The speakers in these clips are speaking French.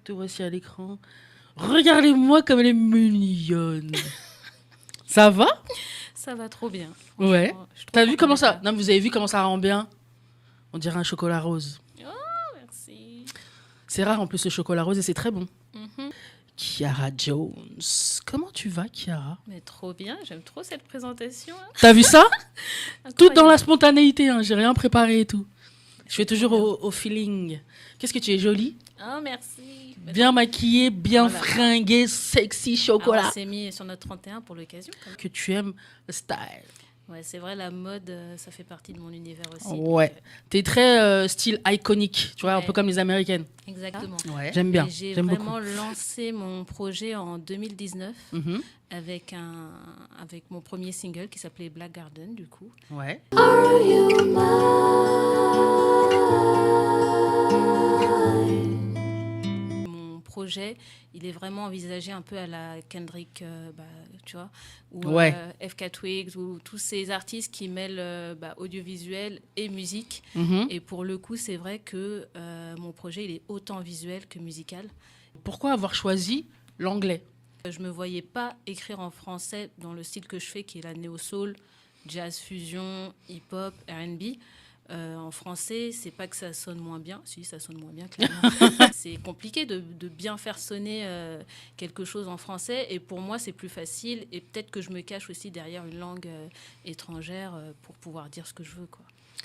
te voici à l'écran. Regardez-moi comme elle est mignonne. Ça va? Ça va trop bien. Ouais. T'as vu comment ça... Non, vous avez vu comment ça rend bien? On dirait un chocolat rose. Oh, merci. C'est rare en plus le chocolat rose et c'est très bon. Mm-hmm. Kiara Jones. Comment tu vas, Kiara? Mais trop bien, j'aime trop cette présentation. Hein. T'as vu ça? Tout dans la spontanéité, hein. J'ai rien préparé et tout. Je fais toujours au feeling. Qu'est-ce que tu es jolie? Oh, merci. Bien maquillée, bien fringuée, sexy, chocolat. On s'est mis sur notre 31 pour l'occasion. Que tu aimes le style. Ouais, c'est vrai, la mode, ça fait partie de mon univers aussi. Ouais. Donc, t'es très style iconique, tu vois, ouais. un peu comme les Américaines. Exactement. Ouais. J'aime bien. J'ai J'aime vraiment beaucoup. lancé mon projet en 2019 avec mon premier single qui s'appelait Black Garden, du coup. Ouais. Are you Mon projet, il est vraiment envisagé un peu à la Kendrick, tu vois, ou FK Twigs, ou tous ces artistes qui mêlent audiovisuel et musique. Et pour le coup, c'est vrai que mon projet, il est autant visuel que musical. Pourquoi avoir choisi l'anglais? Je ne me voyais pas écrire en français dans le style que je fais, qui est la néo-soul, jazz fusion, hip-hop, R&B. En français, c'est pas que ça sonne moins bien. Si, ça sonne moins bien, clairement. C'est compliqué de bien faire sonner quelque chose en français. Et pour moi, c'est plus facile. Et peut-être que je me cache aussi derrière une langue étrangère pour pouvoir dire ce que je veux, quoi.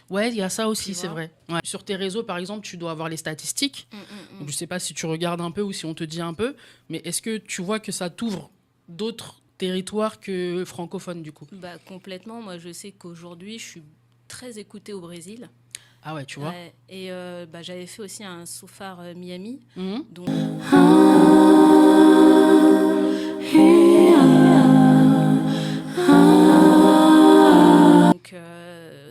Ouais, il y a ça aussi, c'est vrai. Ouais. Sur tes réseaux, par exemple, tu dois avoir les statistiques. Donc, je sais pas si tu regardes un peu ou si on te dit un peu. Mais est-ce que tu vois que ça t'ouvre d'autres territoires que francophones, du coup? Complètement. Moi, je sais qu'aujourd'hui, je suis très écoutée au Brésil. Ah ouais, tu vois. Et j'avais fait aussi un So Far Miami. Donc...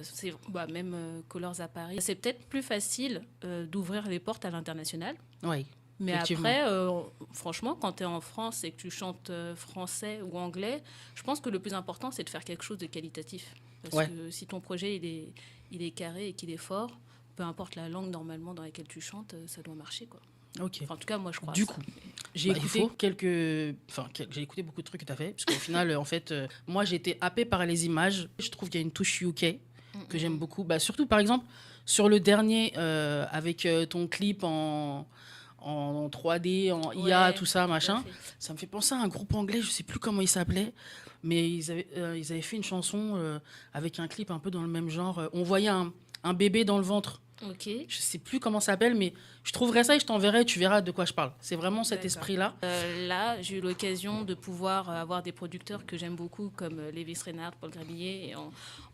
c'est même Colors à Paris. C'est peut-être plus facile d'ouvrir les portes à l'international. Oui. Mais après, franchement, quand tu es en France et que tu chantes français ou anglais, je pense que le plus important, c'est de faire quelque chose de qualitatif. Parce que si ton projet, il est carré et qu'il est fort, peu importe la langue normalement dans laquelle tu chantes, ça doit marcher, quoi. Ok. Enfin, en tout cas, moi, je crois. Du coup, j'ai écouté beaucoup de trucs que tu as fait. Parce qu'au final, en fait, moi, j'ai été happée par les images. Je trouve qu'il y a une touche UK que j'aime beaucoup. Surtout, par exemple, sur le dernier, avec ton clip en 3D, en IA, tout ça, machin. Ça me fait penser à un groupe anglais, je sais plus comment il s'appelait, mais ils avaient fait une chanson avec un clip un peu dans le même genre. On voyait un bébé dans le ventre. Ok. Je sais plus comment ça s'appelle, mais je trouverai ça et je t'enverrai, tu verras de quoi je parle. C'est vraiment cet esprit-là. Là, j'ai eu l'occasion de pouvoir avoir des producteurs que j'aime beaucoup, comme Lévis Reynard, Paul Grabillier et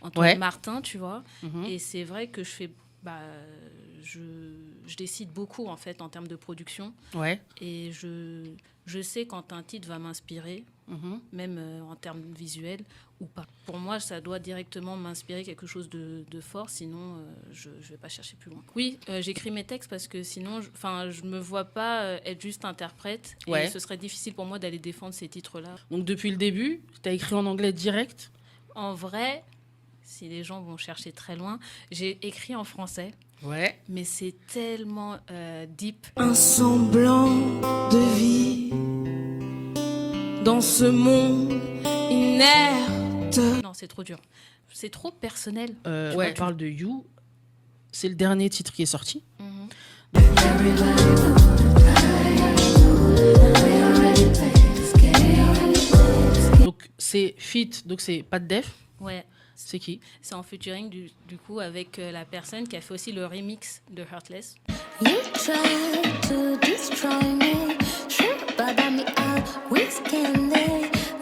Antoine Martin, tu vois. Et c'est vrai que je fais... je décide beaucoup, en fait, en termes de production. Ouais. Et je sais quand un titre va m'inspirer, même en termes visuels ou pas. Pour moi, ça doit directement m'inspirer quelque chose de fort, sinon je ne vais pas chercher plus loin. Oui, j'écris mes textes parce que sinon, je ne me vois pas être juste interprète. Et ce serait difficile pour moi d'aller défendre ces titres-là. Donc depuis le début, tu as écrit en anglais direct? En vrai, si les gens vont chercher très loin, j'ai écrit en français. Ouais. Mais c'est tellement deep. Un semblant de vie dans ce monde inerte. Non, c'est trop dur. C'est trop personnel. On parle de You. C'est le dernier titre qui est sorti. Donc c'est feat, donc c'est pas de def. Ouais. C'est qui? C'est en featuring du coup avec la personne qui a fait aussi le remix de Heartless.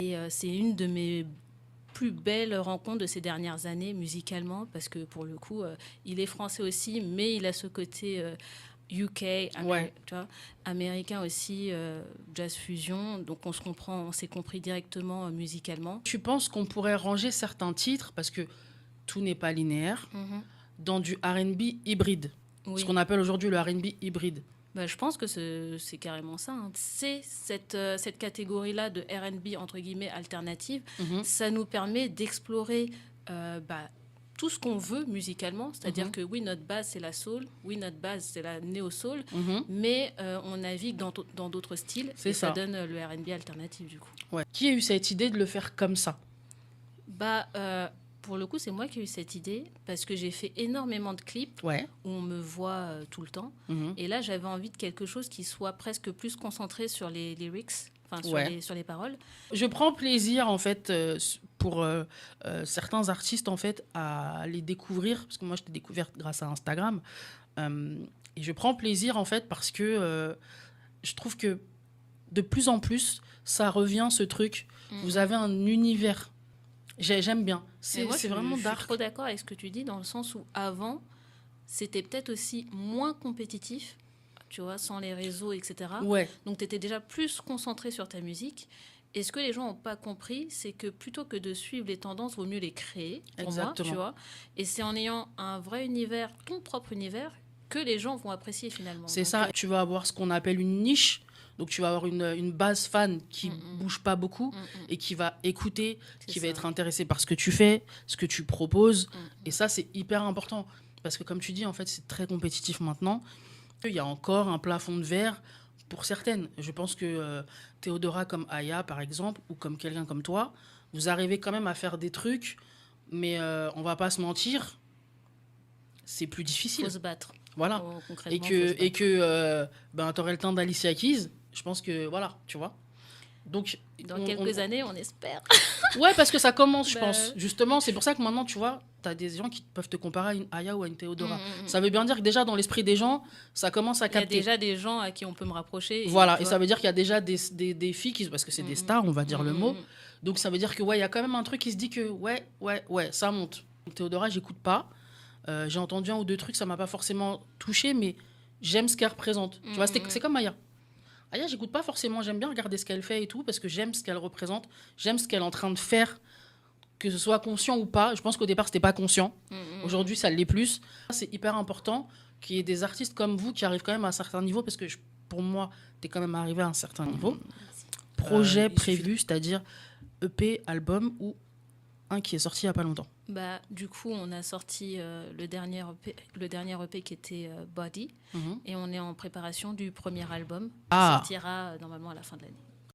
Et c'est une de mes plus belles rencontres de ces dernières années musicalement parce que pour le coup, il est français aussi, mais il a ce côté UK, tu vois, américain aussi, jazz fusion. Donc on s'est compris directement musicalement. Tu penses qu'on pourrait ranger certains titres, parce que tout n'est pas linéaire, dans du R&B hybride, ce qu'on appelle aujourd'hui le R&B hybride? Je pense que c'est carrément ça. Hein. C'est cette catégorie-là de R&B, entre guillemets, alternative. Ça nous permet d'explorer tout ce qu'on veut musicalement. C'est-à-dire que oui, notre base, c'est la soul. Oui, notre base, c'est la néo-soul. Mais on navigue dans d'autres styles. C'est et ça. ça donne le R&B alternatif, du coup. Ouais. Qui a eu cette idée de le faire comme ça? Pour le coup, c'est moi qui ai eu cette idée parce que j'ai fait énormément de clips Ouais. où on me voit tout le temps. Et là, j'avais envie de quelque chose qui soit presque plus concentré sur les lyrics, enfin sur les paroles. Je prends plaisir en fait pour certains artistes en fait à les découvrir parce que moi je t'ai découverte grâce à Instagram et je prends plaisir en fait parce que je trouve que de plus en plus ça revient ce truc. Vous avez un univers. J'aime bien. C'est vraiment Je dark. suis trop d'accord avec ce que tu dis dans le sens où avant c'était peut-être aussi moins compétitif, tu vois, sans les réseaux, etc. Ouais. Donc tu étais déjà plus concentré sur ta musique. Et ce que les gens n'ont pas compris, c'est que plutôt que de suivre les tendances, il vaut mieux les créer, pour moi, tu vois. Et c'est en ayant un vrai univers, ton propre univers, que les gens vont apprécier finalement. C'est Donc, ça. Tu vas avoir ce qu'on appelle une niche. Donc, tu vas avoir une base fan qui bouge pas beaucoup et qui va écouter, qui va être intéressé par ce que tu fais, ce que tu proposes. Et ça, c'est hyper important. Parce que, comme tu dis, en fait, c'est très compétitif maintenant. Il y a encore un plafond de verre pour certaines. Je pense que Théodora comme Aya, par exemple, ou comme quelqu'un comme toi, vous arrivez quand même à faire des trucs, mais on va pas se mentir, c'est plus difficile. Il faut se battre. Voilà. Concrètement, Et que t'aurais le temps d'Alicia Keys, je pense que voilà, tu vois. Donc dans quelques années, on espère. Ouais, parce que ça commence, je pense. Justement, c'est pour ça que maintenant, tu vois, t'as des gens qui peuvent te comparer à une Aya ou à une Théodora. Ça veut bien dire que déjà, dans l'esprit des gens, ça commence à capter. Il y a déjà des gens à qui on peut me rapprocher. Voilà, et ça veut dire qu'il y a déjà des filles, parce que c'est des stars, on va dire le mot. Donc ça veut dire que, ouais, il y a quand même un truc qui se dit que, ouais, ça monte. Théodora, j'écoute pas. J'ai entendu un ou deux trucs, ça m'a pas forcément touché, mais j'aime ce qu'elle représente. Tu vois, c'est comme Aya. Aya, j'écoute pas forcément, j'aime bien regarder ce qu'elle fait et tout, parce que j'aime ce qu'elle représente, j'aime ce qu'elle est en train de faire, que ce soit conscient ou pas. Je pense qu'au départ, c'était pas conscient. Aujourd'hui, ça l'est plus. C'est hyper important qu'il y ait des artistes comme vous qui arrivent quand même à un certain niveau, parce que pour moi, t'es quand même arrivé à un certain niveau. Projet prévu, c'est-à-dire EP, album ou un qui est sorti il n'y a pas longtemps. Du coup, on a sorti le dernier EP qui était Body et on est en préparation du premier album qui sortira normalement à la fin de l'année.